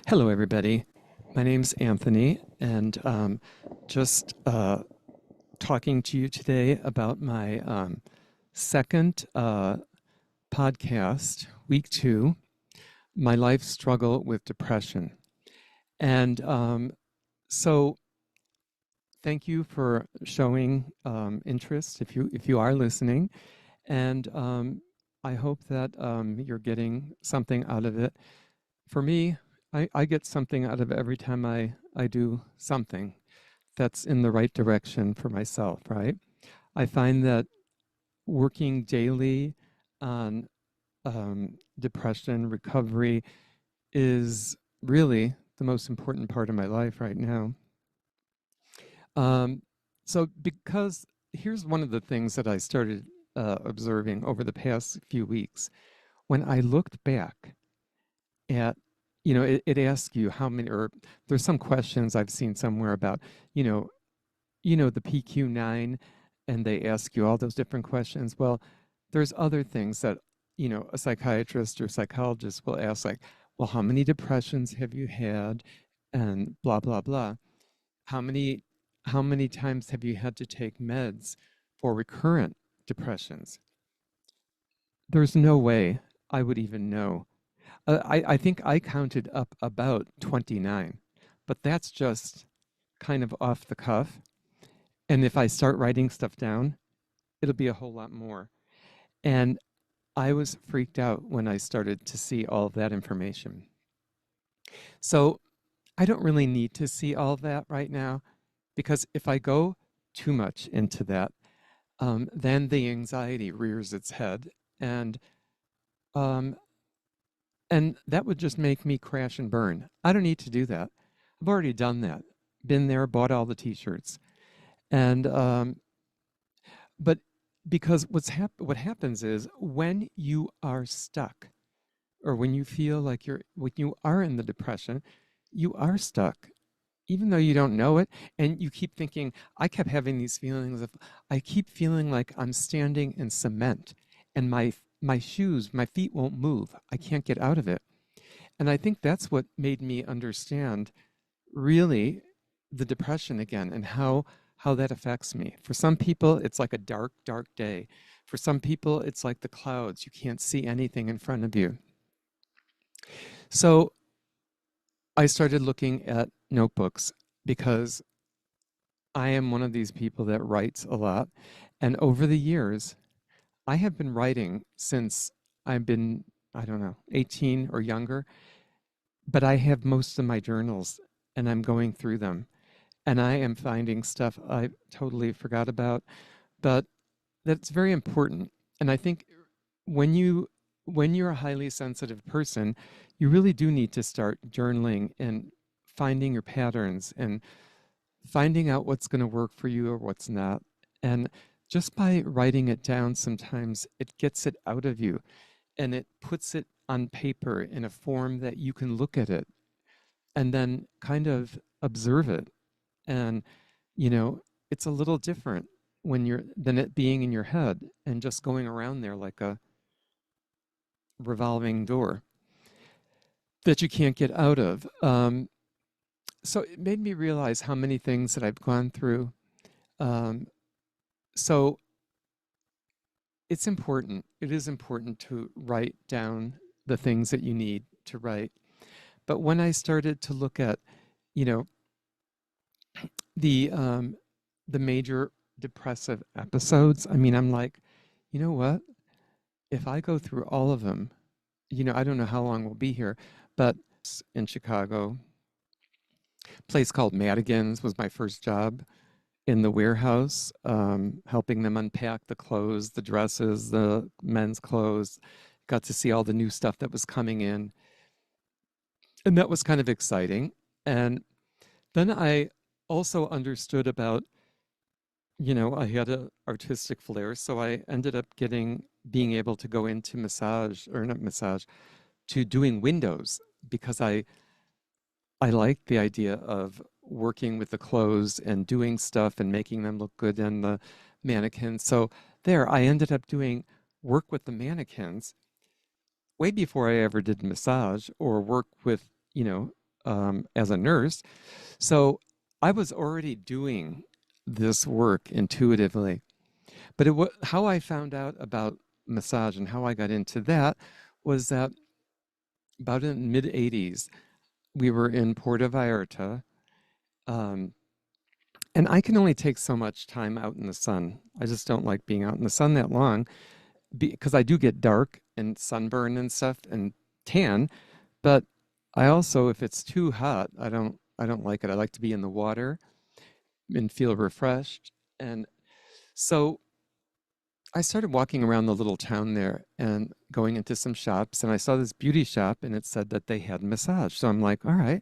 Hello, everybody. My name's Anthony, and just talking to you today about my second podcast, week two, my life struggle with depression. And so, thank you for showing interest if you are listening, and I hope that you're getting something out of it. For me, I get something out of every time I do something that's in the right direction for myself, right? I find that working daily on depression recovery is really the most important part of my life right now. Um, so, because here's one of the things that I started observing over the past few weeks. When I looked back at, it asks you how many, or there's some questions I've seen somewhere about, you know, the PQ9, and they ask you all those different questions. Well, there's other things that, a psychiatrist or psychologist will ask, like, well, how many depressions have you had? And blah, blah, blah. How many, how many times have you had to take meds for recurrent depressions? There's no way I would even know. I think I counted up about 29, but that's just kind of off the cuff. And if I start writing stuff down, it'll be a whole lot more. And I was freaked out when I started to see all of that information. So I don't really need to see all of that right now, because if I go too much into that, then the anxiety rears its head, and um, and that would just make me crash and burn. I don't need to do that. I've already done that. Been there, bought all the T-shirts, and but because what happens is when you are stuck, or when you feel like when you are in the depression, you are stuck, even though you don't know it, and you keep thinking. I kept having these feelings of, I keep feeling like I'm standing in cement, and my shoes, my feet won't move. I can't get out of it. And I think that's what made me understand really the depression again, and how that affects me. For some people, it's like a dark, dark day. For some people, it's like the clouds. You can't see anything in front of you. So I started looking at notebooks, because I am one of these people that writes a lot. And over the years, I have been writing since I've been, I don't know, 18 or younger, but I have most of my journals, and I'm going through them, and I am finding stuff I totally forgot about, but that's very important. And I think when you're a highly sensitive person, you really do need to start journaling and finding your patterns and finding out what's going to work for you or what's not. And just by writing it down, sometimes it gets it out of you, and it puts it on paper in a form that you can look at it and then kind of observe it. And you know it's a little different when you're than it being in your head and just going around there like a revolving door that you can't get out of. So it made me realize how many things that I've gone through. um, so it's important, it is important to write down the things that you need to write. But when I started to look at, you know the the major depressive episodes, I mean, I'm like, you know what? If I go through all of them, I don't know how long we'll be here, but in Chicago, place called Madigan's was my first job in the warehouse, helping them unpack the clothes, the dresses, the men's clothes. Got to see all the new stuff that was coming in, and that was kind of exciting. And then I also understood about, I had a artistic flair, so I ended up being able to go into massage, or not massage, to doing windows, because I liked the idea of working with the clothes and doing stuff and making them look good in the mannequins. So there, I ended up doing work with the mannequins way before I ever did massage or work with, as a nurse. So I was already doing this work intuitively. But how I found out about massage and how I got into that was that about in the mid 80s, we were in Puerto Vallarta. Um, and I can only take so much time out in the sun. I just don't like being out in the sun that long because I do get dark and sunburn and stuff and tan. But I also, if it's too hot, I don't like it. I like to be in the water and feel refreshed. And so I started walking around the little town there and going into some shops, and I saw this beauty shop and it said that they had massage. So I'm like, all right,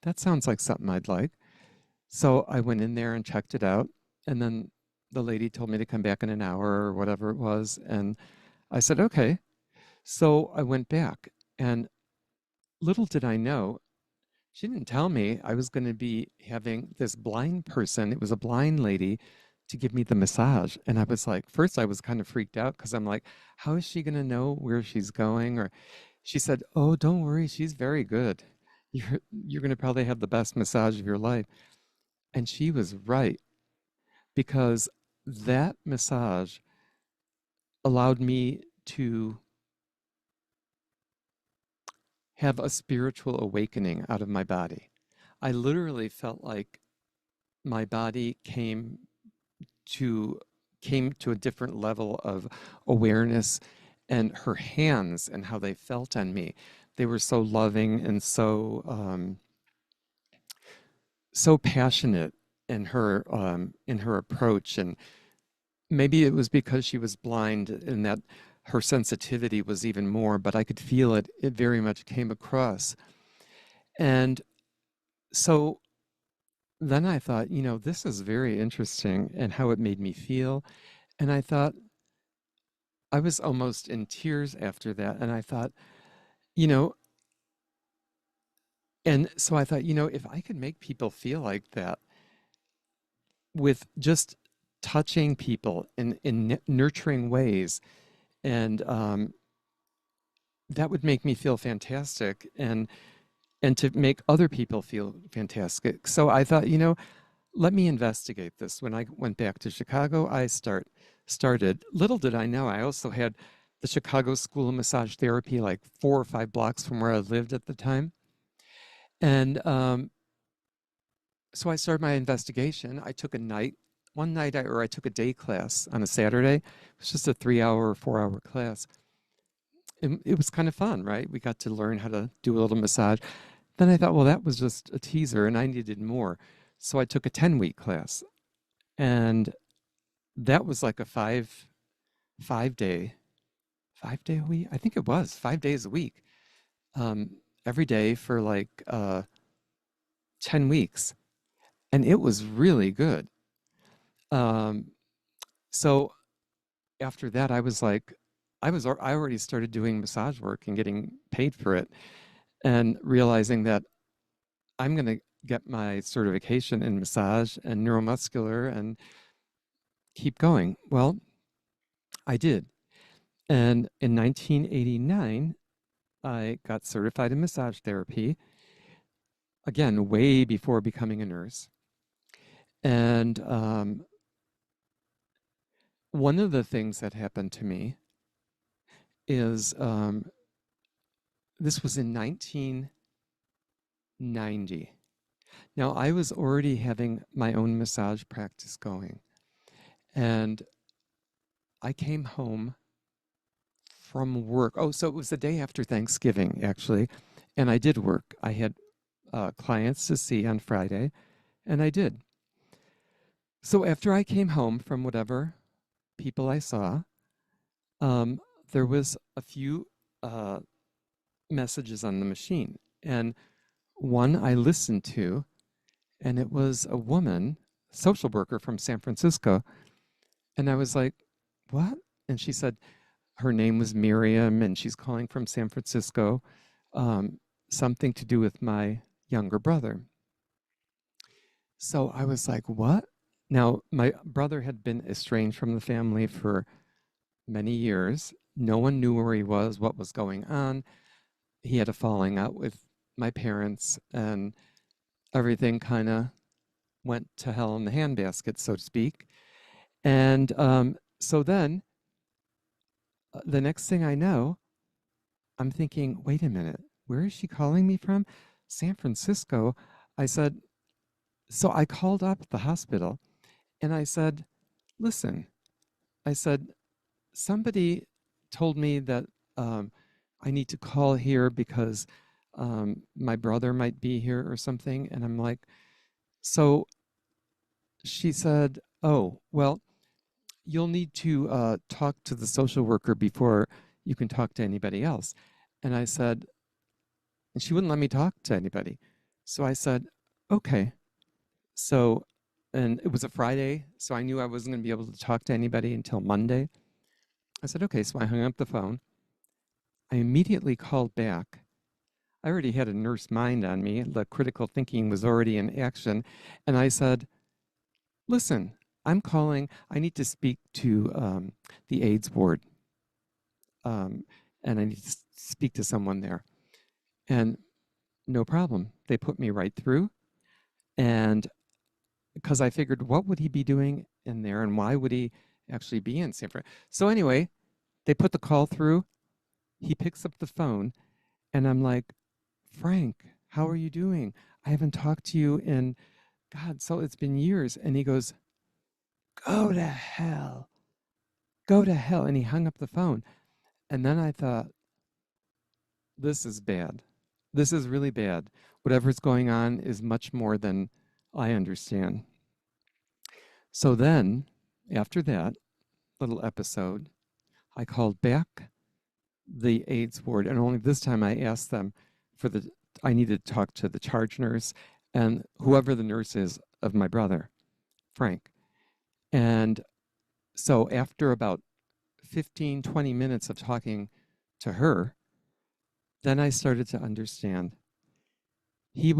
that sounds like something I'd like. So I went in there and checked it out, and then the lady told me to come back in an hour or whatever it was, and I said, okay. So I went back, and little did I know, she didn't tell me I was going to be having this blind person. It was a blind lady to give me the massage. And I was like, first I was kind of freaked out because I'm like, how is she going to know where she's going? Or she said, oh, don't worry, she's very good. You're going to probably have the best massage of your life. And she was right, because that massage allowed me to have a spiritual awakening out of my body. I literally felt like my body to came to a different level of awareness, and her hands and how they felt on me. They were so loving and so passionate in her approach. And maybe it was because she was blind and that her sensitivity was even more, but I could feel it. It very much came across. And so then I thought, this is very interesting and how it made me feel. And I thought, I was almost in tears after that. And I thought, you know, and so I thought, if I could make people feel like that with just touching people in nurturing ways, and that would make me feel fantastic, and to make other people feel fantastic. So I thought, let me investigate this. When I went back to Chicago, I started. Little did I know, I also had the Chicago School of Massage Therapy like 4 or 5 blocks from where I lived at the time. And so I started my investigation. I took one night, I took a day class on a Saturday. It was just a 3 hour or 4 hour class. And it was kind of fun, right? We got to learn how to do a little massage. Then I thought, well, that was just a teaser and I needed more. So I took a 10-week class, and that was like a five day, 5 day a week. I think it was 5 days a week, um, every day for like 10 weeks. And it was really good. Um, so after that, I was like, I already started doing massage work and getting paid for it, and realizing that I'm going to get my certification in massage and neuromuscular and keep going. Well, I did. And in 1989, I got certified in massage therapy, again, way before becoming a nurse. And one of the things that happened to me is this was in 1990. Now, I was already having my own massage practice going, and I came home from work. Oh, so it was the day after Thanksgiving, actually, and I did work. I had clients to see on Friday, and I did. So after I came home from whatever people I saw, um, there was a few uh, messages on the machine, and one I listened to, and it was a woman, social worker from San Francisco, and I was like, "What?" And she said her name was Miriam, and she's calling from San Francisco, um, something to do with my younger brother. So I was like, "What?" Now, my brother had been estranged from the family for many years. No one knew where he was, what was going on. He had a falling out with my parents, and everything kind of went to hell in the handbasket, so to speak. And so then the next thing I know, I'm thinking, wait a minute, where is she calling me from? San Francisco. I said, so I called up the hospital and I said, listen, I said, somebody told me that um, I need to call here because my brother might be here or something. And I'm like, so she said, oh, well, you'll need to talk to the social worker before you can talk to anybody else. And I said, and she wouldn't let me talk to anybody. So I said, okay. So, and it was a Friday, so I knew I wasn't going to be able to talk to anybody until Monday. I said, okay. So I hung up the phone. I immediately called back. I already had a nurse mind on me. The critical thinking was already in action. And I said, listen, I'm calling. I need to speak to the AIDS ward. Um, and I need to speak to someone there. And no problem. They put me right through. And because I figured, what would he be doing in there and why would he actually be in San Francisco? So anyway, they put the call through. He picks up the phone and I'm like, Frank, how are you doing? I haven't talked to you in, God, so it's been years. And he goes, go to hell, go to hell. And he hung up the phone. And then I thought, this is bad. This is really bad. Whatever's going on is much more than I understand. So then, after that little episode, I called back the AIDS ward, and only this time I asked them for the, I needed to talk to the charge nurse and whoever the nurse is of my brother, Frank. And so after about 15, 20 minutes of talking to her, then I started to understand. He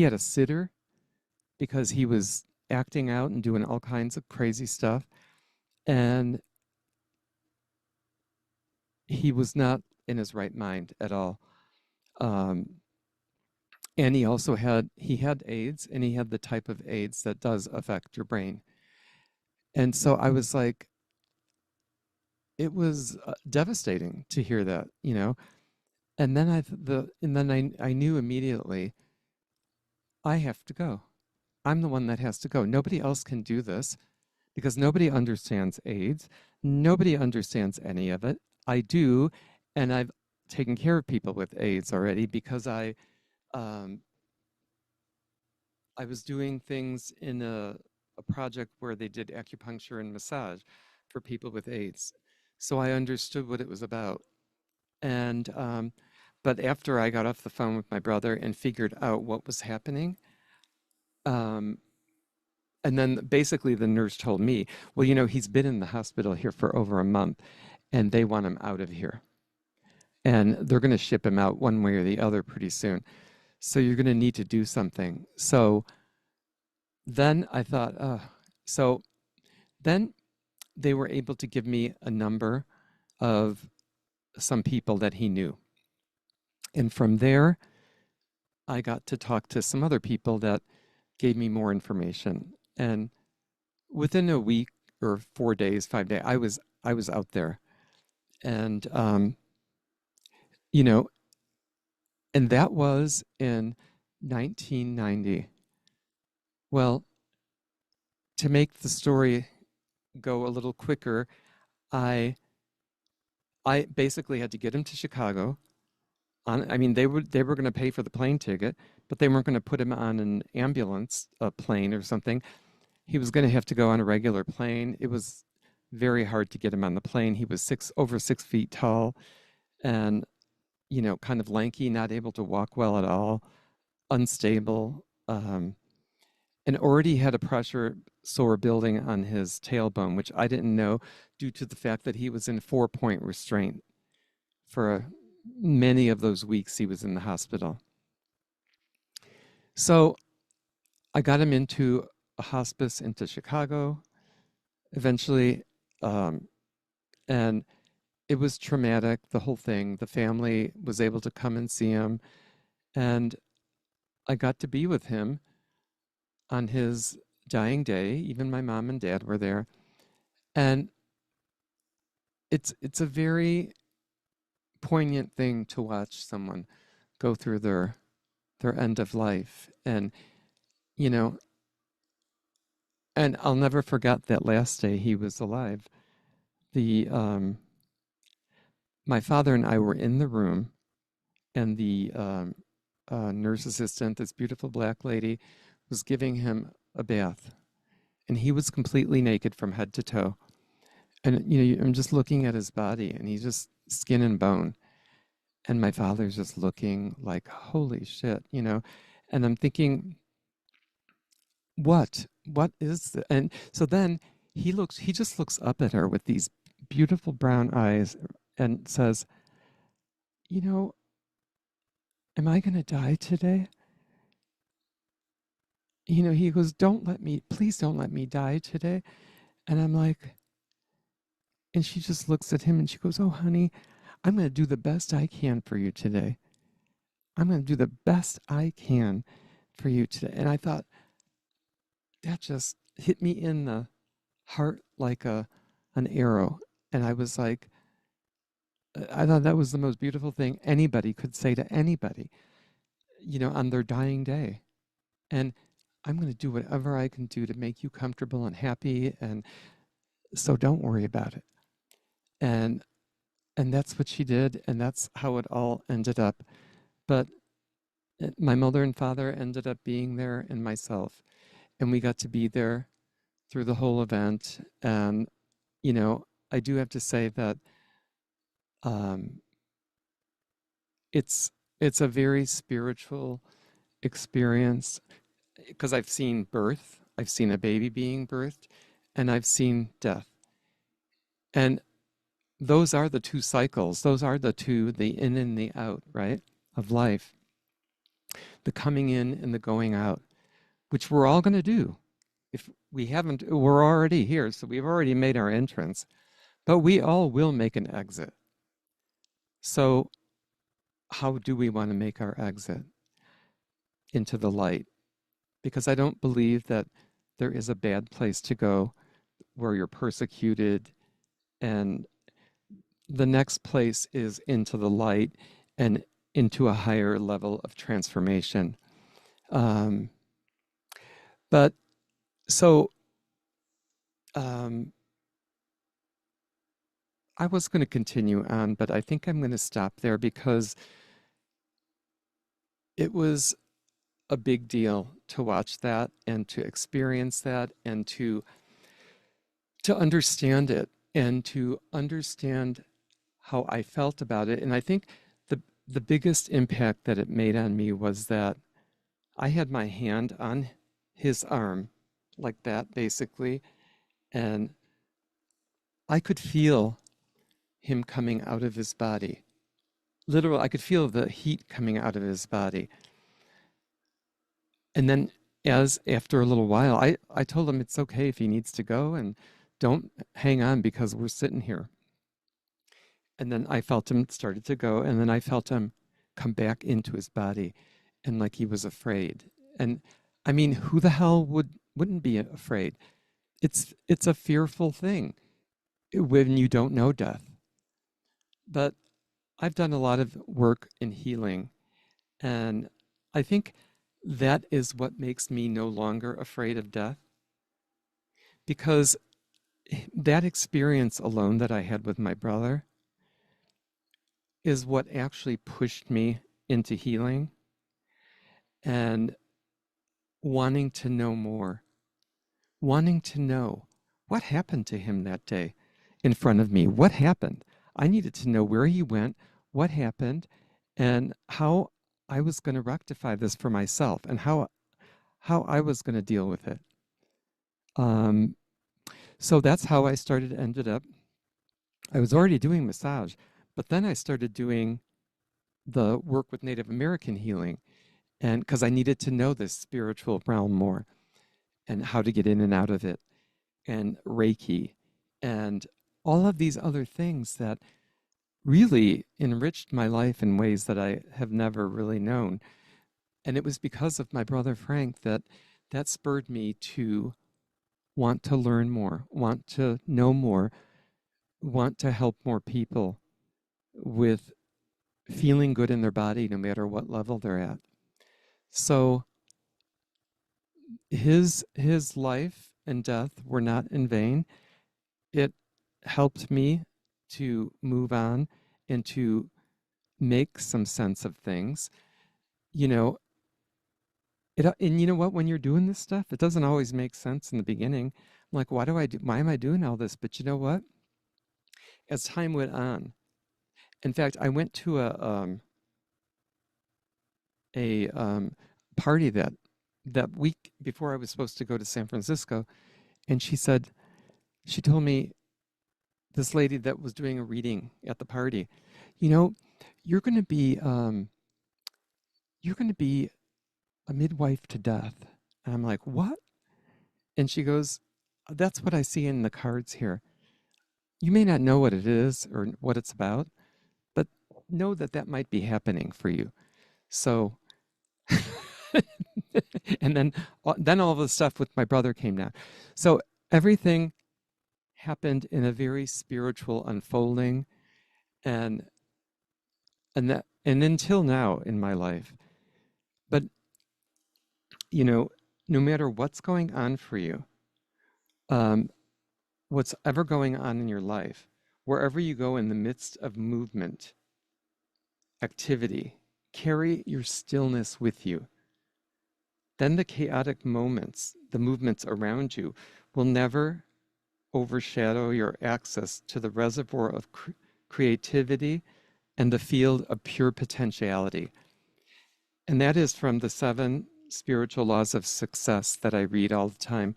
had a sitter because he was acting out and doing all kinds of crazy stuff. And he was not in his right mind at all. Um, and he had AIDS, and he had the type of AIDS that does affect your brain. And so I was like, it was devastating to hear that, you know. And then I knew immediately I have to go. I'm the one that has to go. Nobody else can do this because nobody understands AIDS. Nobody understands any of it. I do, and I've taken care of people with AIDS already because um, I was doing things in a project where they did acupuncture and massage for people with AIDS. So I understood what it was about. And, but after I got off the phone with my brother and figured out what was happening, um, and then basically the nurse told me, well, you know, he's been in the hospital here for over a month and they want him out of here. And they're going to ship him out one way or the other pretty soon. So you're going to need to do something. So then I thought, so then they were able to give me a number of some people that he knew. And from there, I got to talk to some other people that gave me more information. And within a week or 4 days, 5 days, I was out there. And you know, and that was in 1990. Well, to make the story go a little quicker, I I basically had to get him to Chicago. I mean, they were going to pay for the plane ticket, but they weren't going to put him on an ambulance, a plane or something. He was going to have to go on a regular plane. It was very hard to get him on the plane. He was over 6 feet tall, and you know, kind of lanky, not able to walk well at all, unstable, and already had a pressure sore building on his tailbone, which I didn't know due to the fact that he was in 4-point restraint for many of those weeks he was in the hospital. So I got him into a hospice into Chicago eventually, and it was traumatic, the whole thing. The family was able to come and see him, And I got to be with him on his dying day. Even my mom and dad were there. And it's a very poignant thing to watch someone go through their end of life. And, you know, and I'll never forget that last day he was alive. The My father and I were in the room, and the nurse assistant, this beautiful black lady, was giving him a bath, and he was completely naked from head to toe. And I'm just looking at his body, and he's just skin and bone. And my father's just looking like, holy shit. And I'm thinking, what is this? And so then he just looks up at her with these beautiful brown eyes and says, you know, am I going to die today? He goes, please don't let me die today. And I'm like, and she just looks at him and she goes, oh, honey, I'm going to do the best I can for you today. I'm going to do the best I can for you today. And I thought, that just hit me in the heart like an arrow. And I was like, I thought that was the most beautiful thing anybody could say to anybody, on their dying day. And I'm going to do whatever I can do to make you comfortable and happy. And so don't worry about it. And that's what she did. And that's how it all ended up. But my mother and father ended up being there, and myself. And we got to be there through the whole event. And, I do have to say that um, it's a very spiritual experience, because I've seen birth, I've seen a baby being birthed, and I've seen death. And those are the two cycles. Those are the in and the out, right, of life. The coming in and the going out, which we're all going to do. If we haven't, we're already here, so we've already made our entrance, but we all will make an exit. So how do we want to make our exit into the light? Because I don't believe that there is a bad place to go where you're persecuted, and the next place is into the light and into a higher level of transformation. Um, but so I was going to continue on, but I think I'm going to stop there because it was a big deal to watch that and to experience that and to understand it and to understand how I felt about it. And I think the biggest impact that it made on me was that I had my hand on his arm like that, basically, and I could feel him coming out of his body. Literally, I could feel the heat coming out of his body. And then after a little while, I told him it's okay if he needs to go, and don't hang on because we're sitting here. And then I felt him started to go, and then I felt him come back into his body, and like he was afraid. And I mean, who the hell wouldn't be afraid? It's a fearful thing when you don't know death. But I've done a lot of work in healing, and I think that is what makes me no longer afraid of death, because that experience alone that I had with my brother is what actually pushed me into healing and wanting to know more, wanting to know what happened to him that day in front of me. What happened? I needed to know where he went, what happened, and how I was going to rectify this for myself, and how I was going to deal with it. So that's how I ended up. I was already doing massage, but then I started doing the work with Native American healing, and because I needed to know this spiritual realm more and how to get in and out of it, and Reiki, and all of these other things that really enriched my life in ways that I have never really known. And it was because of my brother Frank that that spurred me to want to learn more, want to know more, want to help more people with feeling good in their body no matter what level they're at. So his life and death were not in vain. It helped me to move on and to make some sense of things. You know, and you know what? When you're doing this stuff, it doesn't always make sense in the beginning. I'm like, why am I doing all this? But you know what? As time went on, in fact, I went to a party that week before I was supposed to go to San Francisco, and she told me, this lady that was doing a reading at the party, you know, you're going to be you're going to be a midwife to death. And I'm like, what? And she goes, that's what I see in the cards here. You may not know what it is or what it's about, but know that that might be happening for you. So, and then all of the stuff with my brother came down. So everything happened in a very spiritual unfolding, and and until now in my life. But you know, no matter what's going on for you, um, what's ever going on in your life, wherever you go in the midst of movement, activity, carry your stillness with you. Then the chaotic moments, the movements around you, will never overshadow your access to the reservoir of creativity and the field of pure potentiality. And that is from the 7 spiritual laws of success that I read all the time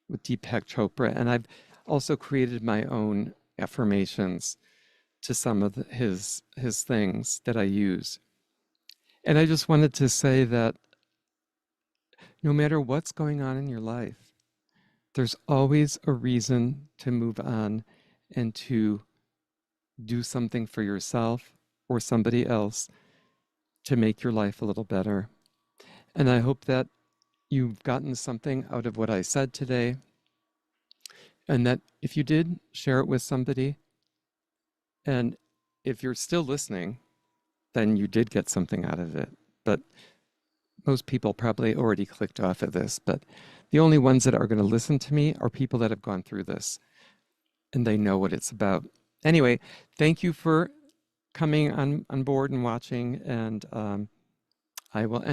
with Deepak Chopra. And I've also created my own affirmations to some of his things that I use. And I just wanted to say that no matter what's going on in your life, there's always a reason to move on and to do something for yourself or somebody else to make your life a little better. And I hope that you've gotten something out of what I said today, and that if you did, share it with somebody. And if you're still listening, then you did get something out of it. But most people probably already clicked off of this. But the only ones that are going to listen to me are people that have gone through this and they know what it's about. Anyway, thank you for coming on board and watching. And I will end.